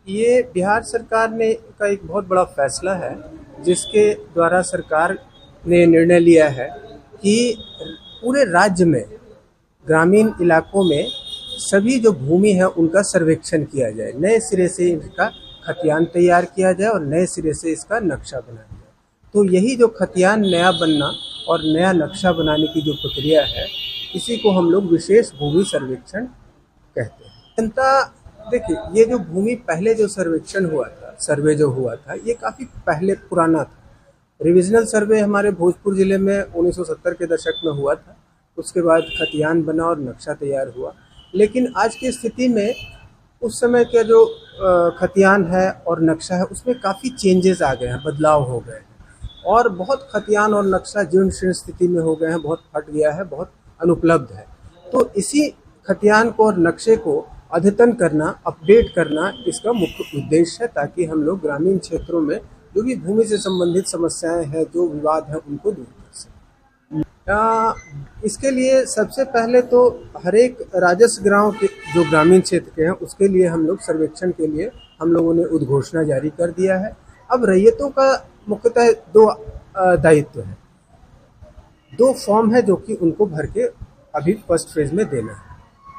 ये बिहार सरकार ने का एक बहुत बड़ा फैसला है, जिसके द्वारा सरकार ने निर्णय लिया है कि पूरे राज्य में ग्रामीण इलाकों में सभी जो भूमि है उनका सर्वेक्षण किया जाए, नए सिरे से इसका खतियान तैयार किया जाए और नए सिरे से इसका नक्शा बनाया जाए। तो यही जो खतियान नया बनना और नया नक्शा बनाने की जो प्रक्रिया है, इसी को हम लोग विशेष भूमि सर्वेक्षण कहते हैं। जनता देखिए, ये जो भूमि पहले जो सर्वेक्षण हुआ था, सर्वे जो हुआ था, ये काफ़ी पहले पुराना था। रिविजनल सर्वे हमारे भोजपुर ज़िले में 1970 के दशक में हुआ था। उसके बाद खतियान बना और नक्शा तैयार हुआ। लेकिन आज की स्थिति में उस समय का जो खतियान है और नक्शा है, उसमें काफ़ी चेंजेस आ गए हैं, बदलाव हो गए हैं और बहुत खतियान और नक्शा जीर्ण शीर्ण स्थिति में हो गए हैं, बहुत फट गया है, बहुत अनुपलब्ध है। तो इसी खतियान को और नक्शे को अद्यतन करना, अपडेट करना इसका मुख्य उद्देश्य है, ताकि हम लोग ग्रामीण क्षेत्रों में जो भी भूमि से संबंधित समस्याएं हैं, जो विवाद हैं, उनको दूर कर सकें। इसके लिए सबसे पहले तो हर एक राजस्व ग्राम के जो ग्रामीण क्षेत्र के हैं, उसके लिए हम लोग सर्वेक्षण के लिए हम लोगों ने उद्घोषणा जारी कर दिया है। अब रैयतों का मुख्यतः दो दायित्व है, दो फॉर्म है जो कि उनको भर के अभी फर्स्ट फेज में देना है।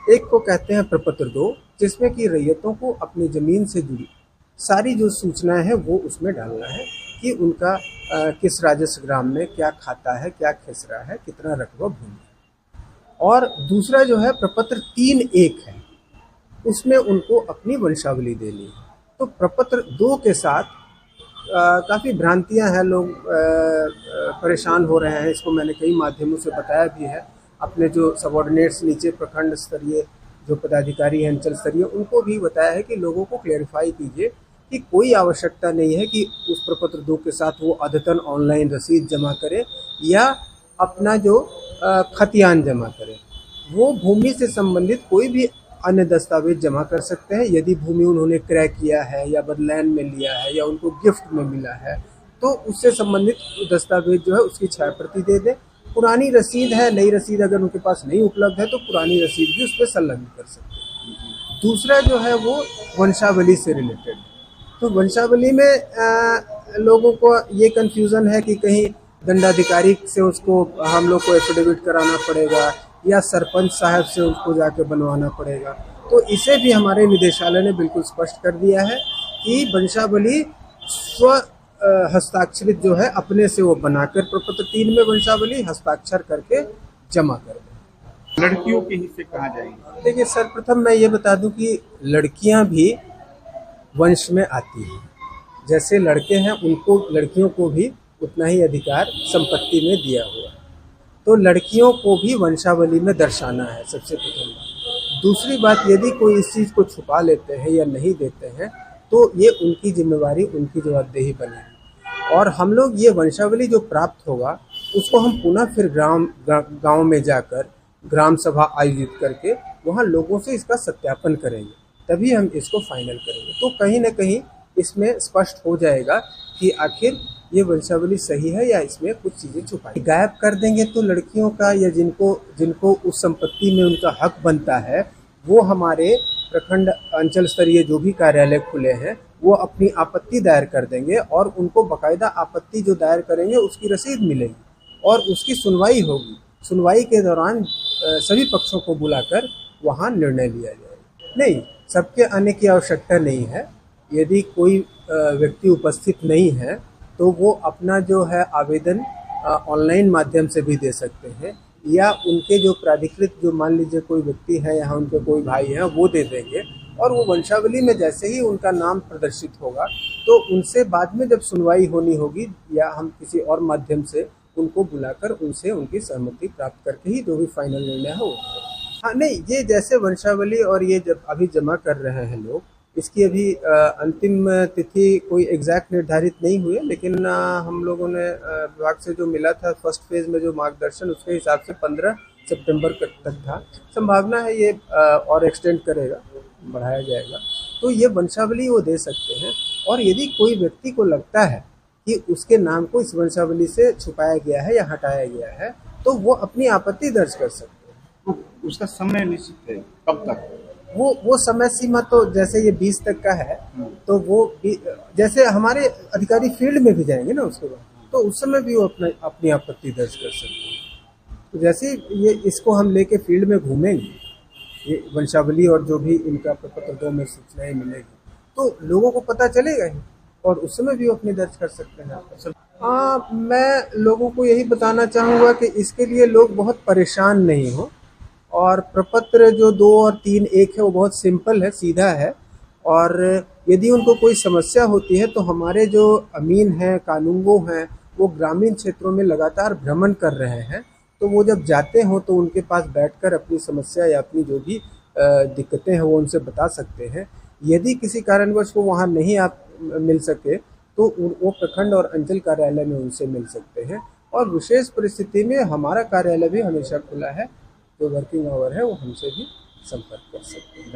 एक को कहते हैं प्रपत्र 2, जिसमें कि रैयतों को अपनी ज़मीन से जुड़ी सारी जो सूचनाएं हैं वो उसमें डालना है कि उनका किस राजस्व ग्राम में क्या खाता है, क्या खसरा है, कितना रकबा भूमि है। और दूसरा जो है प्रपत्र 3(1) है, उसमें उनको अपनी वंशावली देनी है। तो प्रपत्र 2 के साथ काफ़ी भ्रांतियां हैं, लोग परेशान हो रहे हैं। इसको मैंने कई माध्यमों से बताया भी है। अपने जो सबॉर्डिनेट्स नीचे प्रखंड स्तरीय जो पदाधिकारी हैं, अंचल स्तरीय, उनको भी बताया है कि लोगों को क्लेरिफाई कीजिए कि कोई आवश्यकता नहीं है कि उस प्रपत्र 2 के साथ वो अद्यतन ऑनलाइन रसीद जमा करें या अपना जो खतियान जमा करें। वो भूमि से संबंधित कोई भी अन्य दस्तावेज जमा कर सकते हैं। यदि भूमि उन्होंने क्रय किया है या बदलैन में लिया है या उनको गिफ्ट में मिला है, तो उससे संबंधित दस्तावेज जो है उसकी छाया प्रति दे दें। पुरानी रसीद है, नई रसीद अगर उनके पास नहीं उपलब्ध है तो पुरानी रसीद भी उस पर संलग्न कर सकते हैं। दूसरा जो है वो वंशावली से रिलेटेड। तो वंशावली में लोगों को ये कन्फ्यूज़न है कि कहीं दंडाधिकारी से उसको हम लोग को एफिडेविट कराना पड़ेगा या सरपंच साहब से उसको जाके बनवाना पड़ेगा। तो इसे भी हमारे निदेशालय ने बिल्कुल स्पष्ट कर दिया है कि वंशावली स्व हस्ताक्षरित जो है अपने से वो बनाकर प्रपत्र 3 में वंशावली हस्ताक्षर करके जमा कर दें। लड़कियों के हिस्से कहाँ जाएंगे? देखिए, सर्वप्रथम मैं ये बता दूं कि लड़कियां भी वंश में आती हैं। जैसे लड़के हैं, उनको लड़कियों को भी उतना ही अधिकार संपत्ति में दिया हुआ है। तो लड़कियों को भी वंशावली में दर्शाना है, सबसे प्रथम बात। दूसरी बात, यदि कोई इस चीज़ को छुपा लेते हैं या नहीं देते हैं तो ये उनकी जिम्मेवारी, उनकी जवाबदेही बनेगी। और हम लोग ये वंशावली जो प्राप्त होगा उसको हम पुनः फिर गांव में जाकर ग्राम सभा आयोजित करके वहाँ लोगों से इसका सत्यापन करेंगे, तभी हम इसको फाइनल करेंगे। तो कहीं ना कहीं इसमें स्पष्ट हो जाएगा कि आखिर ये वंशावली सही है या इसमें कुछ चीज़ें छुपाई। गायब कर देंगे तो लड़कियों का या जिनको उस संपत्ति में उनका हक बनता है, वो हमारे प्रखंड अंचल स्तरीय जो भी कार्यालय खुले हैं वो अपनी आपत्ति दायर कर देंगे और उनको बाकायदा आपत्ति जो दायर करेंगे उसकी रसीद मिलेगी और उसकी सुनवाई होगी। सुनवाई के दौरान सभी पक्षों को बुलाकर वहाँ निर्णय लिया जाएगा। नहीं, सबके आने की आवश्यकता नहीं है। यदि कोई व्यक्ति उपस्थित नहीं है तो वो अपना जो है आवेदन ऑनलाइन माध्यम से भी दे सकते हैं या उनके जो प्राधिकृत, जो मान लीजिए कोई व्यक्ति है यहाँ, उनके कोई भाई हैं, वो दे देंगे। और वो वंशावली में जैसे ही उनका नाम प्रदर्शित होगा तो उनसे बाद में जब सुनवाई होनी होगी या हम किसी और माध्यम से उनको बुलाकर उनसे उनकी सहमति प्राप्त करके ही जो भी फाइनल निर्णय हो। हाँ, नहीं, ये जैसे वंशावली और ये जब अभी जमा कर रहे हैं लोग, इसकी अभी अंतिम तिथि कोई एग्जैक्ट निर्धारित नहीं हुई है, लेकिन हम लोगों ने विभाग से जो मिला था फर्स्ट फेज में जो मार्गदर्शन, उसके हिसाब से 15 सितंबर तक था। संभावना है ये और एक्सटेंड करेगा, बढ़ाया जाएगा। तो ये वंशावली वो दे सकते हैं। और यदि कोई व्यक्ति को लगता है कि उसके नाम को इस वंशावली से छुपाया गया है या हटाया गया है तो वो अपनी आपत्ति दर्ज कर सकते हैं। तो उसका समय निश्चित है, कब तक? वो समय सीमा तो जैसे ये 20 तक का है, तो वो जैसे हमारे अधिकारी फील्ड में भी जाएंगे ना उसके बाद, तो उस समय भी वो अपनी आपत्ति दर्ज कर सकते हैं। तो जैसे ये इसको हम लेके फील्ड में घूमेंगे, ये वंशावली और जो भी इनका प्रपत्र 2 में सूचनाएं मिलेगी, तो लोगों को पता चलेगा ही, और उस समय भी वो अपनी दर्ज कर सकते हैं। हाँ, मैं लोगों को यही बताना चाहूँगा कि इसके लिए लोग बहुत परेशान नहीं हो, और प्रपत्र जो 2 और 3 एक है वो बहुत सिंपल है, सीधा है। और यदि उनको कोई समस्या होती है तो हमारे जो अमीन हैं, कानूनगो हैं, वो ग्रामीण क्षेत्रों में लगातार भ्रमण कर रहे हैं। तो वो जब जाते हो तो उनके पास बैठकर अपनी समस्या या अपनी जो भी दिक्कतें हैं वो उनसे बता सकते हैं। यदि किसी कारणवश वो वहाँ नहीं मिल सके तो वो प्रखंड और अंचल कार्यालय में उनसे मिल सकते हैं। और विशेष परिस्थिति में हमारा कार्यालय भी हमेशा खुला है, जो वर्किंग आवर है वो हमसे भी संपर्क कर सकते हैं।